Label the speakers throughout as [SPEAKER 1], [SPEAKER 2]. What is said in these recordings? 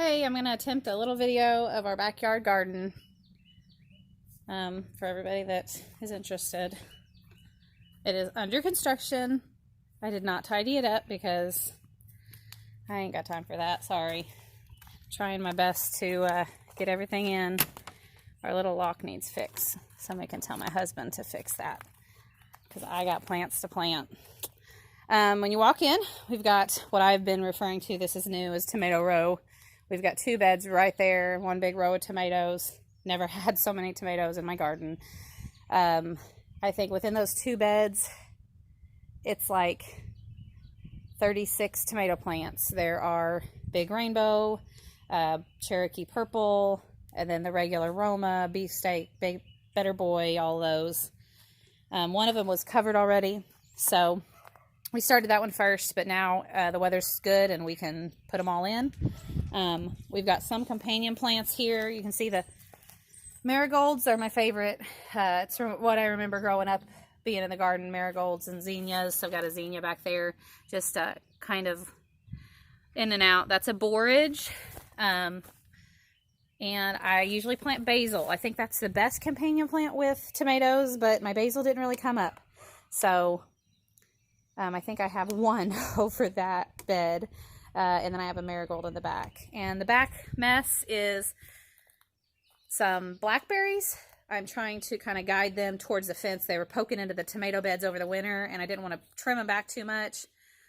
[SPEAKER 1] Hey, I'm going to attempt a little video of our backyard garden for everybody that is interested. It is under construction. I did not tidy it up because I ain't got time for that. Sorry. Trying my best to get everything in. Our little lock needs fixed. Somebody can tell my husband to fix that because I got plants to plant. When you walk in, we've got what I've been referring to, this is new, is tomato row. We've got two beds right there, one big row of tomatoes. Never had so many tomatoes in my garden. I think within those two beds, it's like 36 tomato plants. There are big rainbow, Cherokee purple, and then the regular Roma, beefsteak, big better boy, all those. One of them was covered already, so we started that one first, but now the weather's good and we can put them all in. We've got some companion plants here. You can see the marigolds are my favorite. It's from what I remember growing up being in the garden, marigolds and zinnias. So I've got a zinnia back there, just kind of in and out. That's a borage. And I usually plant basil. I think that's the best companion plant with tomatoes, but my basil didn't really come up. So I think I have one over that bed. And then I have a marigold in the back. And the back mess is some blackberries. I'm trying to kind of guide them towards the fence. They were poking into the tomato beds over the winter, and I didn't want to trim them back too much.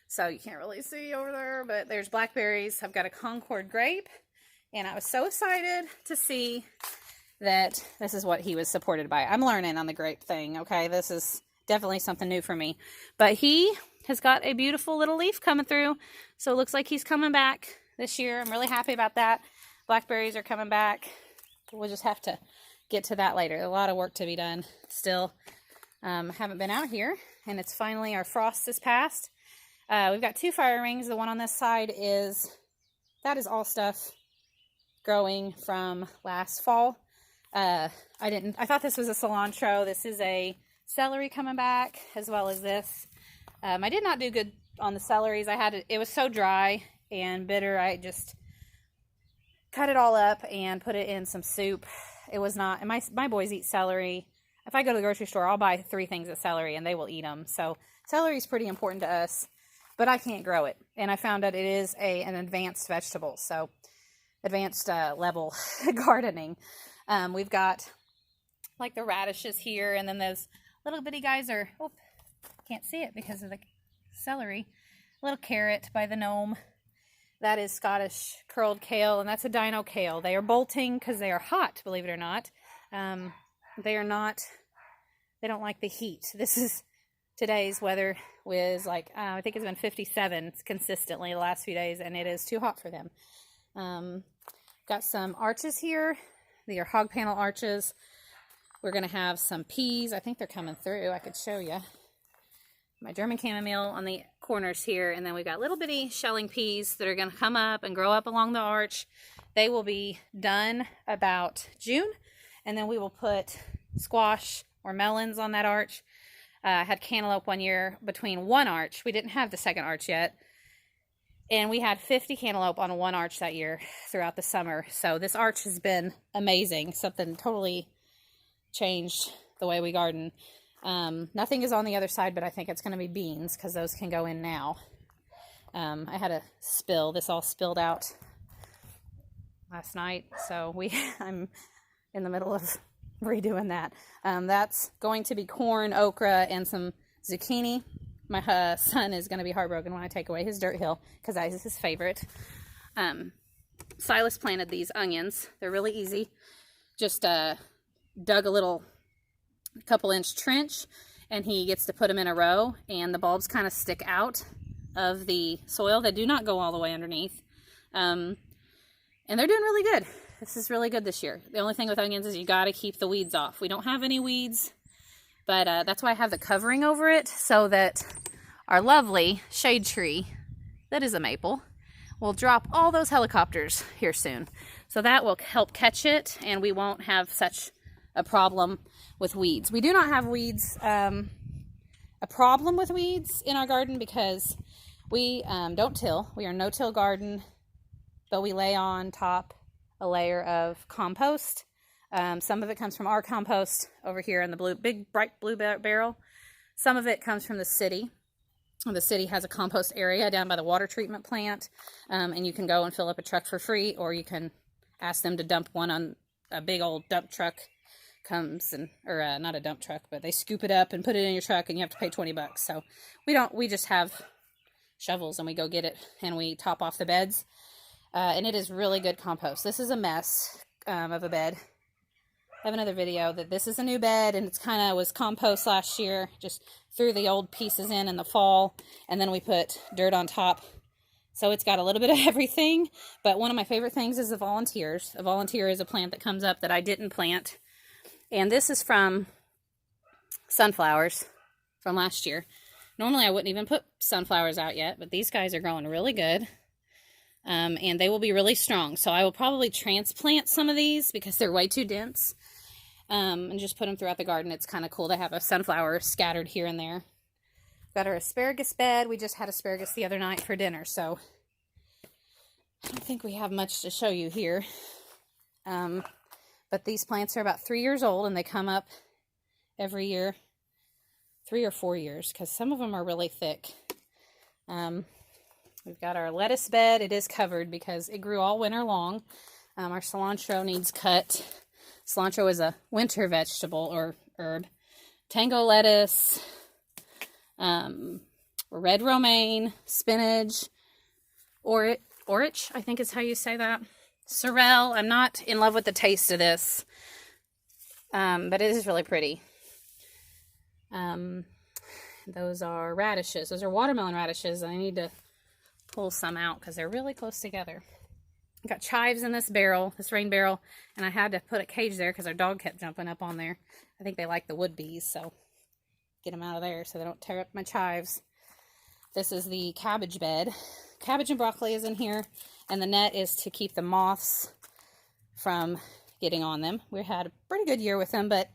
[SPEAKER 1] So you can't really see over there, but there's blackberries. I've got a Concord Grape, and I was so excited to see that this is what he was supported by. I'm learning on the grape thing, okay? This is definitely something new for me. But he has got a beautiful little leaf coming through, so it looks like he's coming back this year. I'm really happy about that. Blackberries are coming back. We'll just have to get to that later. A lot of work to be done still. Haven't been out here, and it's finally, our frost is past. We've got two fire rings. The one on this side that is all stuff growing from last fall. I thought this was a cilantro. This is a celery coming back, as well as this. I did not do good on the celeries. It was so dry and bitter. I just cut it all up and put it in some soup. It was not, and my boys eat celery. If I go to the grocery store, I'll buy 3 things of celery and they will eat them. So celery is pretty important to us, but I can't grow it. And I found out it is an advanced vegetable. So advanced level gardening. We've got like the radishes here, and then those little bitty guys are, can't see it because of the celery. Little carrot by the gnome. That is Scottish curled kale, and that's a dino kale. They are bolting because they are hot, believe it or not. They don't like the heat. This is today's weather was like, I think it's been 57 consistently the last few days, and it is too hot for them. Got some arches here. These are hog panel arches. We're going to have some peas. I think they're coming through. I could show you. My German chamomile on the corners here, and then we've got little bitty shelling peas that are going to come up and grow up along the arch. They will be done about June, and then we will put squash or melons on that arch. I had cantaloupe one year between one arch. We didn't have the second arch yet, and we had 50 cantaloupe on one arch that year throughout the summer. So this arch has been amazing. Something totally changed the way we garden. Nothing is on the other side, but I think it's going to be beans because those can go in now. I had a spill. This all spilled out last night, so I'm in the middle of redoing that. That's going to be corn, okra, and some zucchini. My son is going to be heartbroken when I take away his dirt hill because that is his favorite. Silas planted these onions. They're really easy. Just dug a couple-inch trench, and he gets to put them in a row, and the bulbs kind of stick out of the soil. They do not go all the way underneath, and they're doing really good. This is really good this year. The only thing with onions is you got to keep the weeds off. We don't have any weeds, but that's why I have the covering over it, so that our lovely shade tree, that is a maple, will drop all those helicopters here soon. So that will help catch it, and we won't have such a problem with weeds. We do not have weeds, a problem with weeds in our garden because we don't till. We are no-till garden. but we lay on top a layer of compost. Some of it comes from our compost over here in the big bright blue barrel. Some of it comes from the city. The city has a compost area down by the water treatment plant, and you can go and fill up a truck for free, or you can ask them to dump one on a big old dump truck. Comes and, or not a dump truck, but they scoop it up and put it in your truck, and you have to pay $20. So we just have shovels and we go get it and we top off the beds, and it is really good compost. This is a mess of a bed. I have another video that this is a new bed, and it's kind of was compost last year. Just threw the old pieces in the fall, and then we put dirt on top. So it's got a little bit of everything, but one of my favorite things is the volunteers. A volunteer is a plant that comes up that I didn't plant, and this is from sunflowers from last year. Normally I wouldn't even put sunflowers out yet, but these guys are growing really good. And they will be really strong. So I will probably transplant some of these because they're way too dense. And just put them throughout the garden. It's kind of cool to have a sunflower scattered here and there. Got our asparagus bed. We just had asparagus the other night for dinner, so I don't think we have much to show you here. But these plants are about 3 years old, and they come up every year. 3 or 4 years, because some of them are really thick. We've got our lettuce bed. It is covered because it grew all winter long. Our cilantro needs cut. Cilantro is a winter vegetable or herb. Tango lettuce, red romaine, spinach, orich, I think is how you say that. Sorrel. I'm not in love with the taste of this, but it is really pretty. Those are radishes. Those are watermelon radishes. I need to pull some out because they're really close together. I've got chives in this barrel, this rain barrel, and I had to put a cage there because our dog kept jumping up on there. I think they like the wood bees, so get them out of there so they don't tear up my chives. This is the cabbage bed. Cabbage and broccoli is in here, and the net is to keep the moths from getting on them. We had a pretty good year with them, but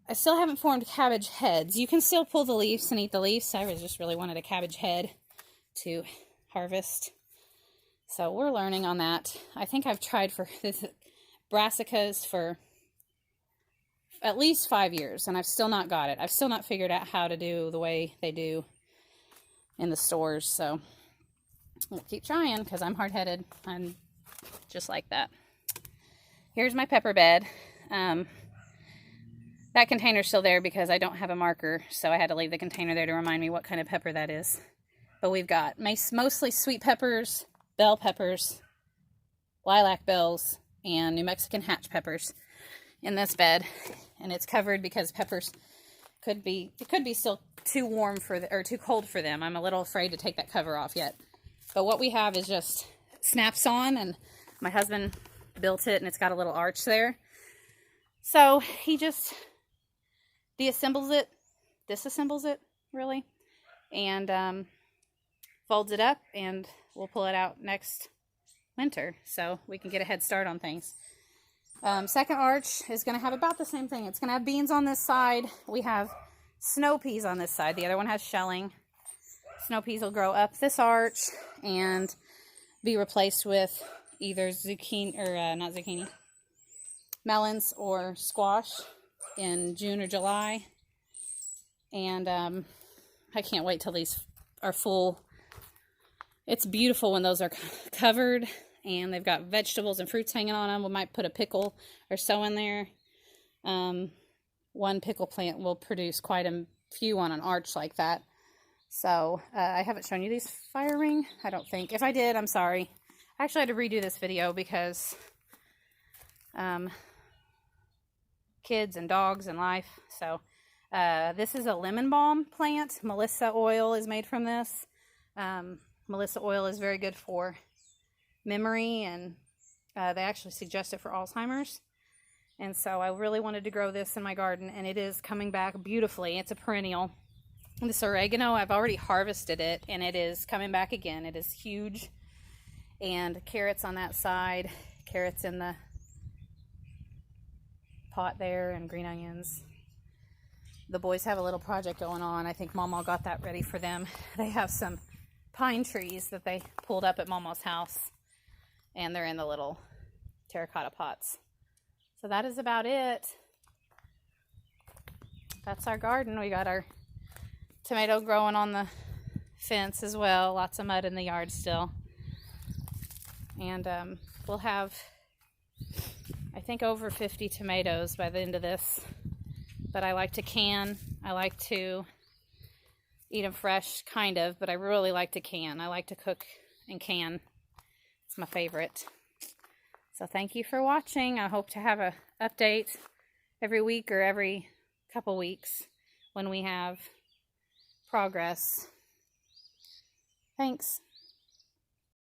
[SPEAKER 1] I still haven't formed cabbage heads. You can still pull the leaves and eat the leaves. I just really wanted a cabbage head to harvest. So we're learning on that. I think I've tried for this brassicas for at least 5 years, and I've still not got it. I've still not figured out how to do the way they do in the stores. So we'll keep trying because I'm hard-headed. I'm just like that. Here's my pepper bed. That container's still there because I don't have a marker, so I had to leave the container there to remind me what kind of pepper that is. But we've got mostly sweet peppers, bell peppers, lilac bells, and New Mexican hatch peppers in this bed. And it's covered because peppers could be still too warm or too cold for them. I'm a little afraid to take that cover off yet. But what we have is just snaps on, and my husband built it, and it's got a little arch there. So he just disassembles it, really, and folds it up, and we'll pull it out next winter so we can get a head start on things. Second arch is going to have about the same thing. It's going to have beans on this side. We have snow peas on this side. The other one has shelling. Snow peas will grow up this arch and be replaced with either melons or squash in June or July. And I can't wait till these are full. It's beautiful when those are covered and they've got vegetables and fruits hanging on them. We might put a pickle or so in there. One pickle plant will produce quite a few on an arch like that. So I haven't shown you these fire ring, I don't think. If I did, I'm sorry. I actually had to redo this video because kids and dogs and life. So this is a lemon balm plant. Melissa oil is made from this. Melissa oil is very good for memory, and they actually suggest it for Alzheimer's. And so I really wanted to grow this in my garden, and it is coming back beautifully. It's a perennial. And this oregano, I've already harvested it, and it is coming back again. It is huge. And carrots on that side, carrots in the pot there, and green onions. The boys have a little project going on. I think Mama got that ready for them. They have some pine trees that they pulled up at Mama's house and they're in the little terracotta pots. So that is about it. That's our garden. We got our tomato growing on the fence as well. Lots of mud in the yard still. And we'll have, I think, over 50 tomatoes by the end of this. But I like to can. I like to eat them fresh, kind of, but I really like to can. I like to cook and can. It's my favorite. So thank you for watching. I hope to have an update every week or every couple weeks when we have progress. Thanks.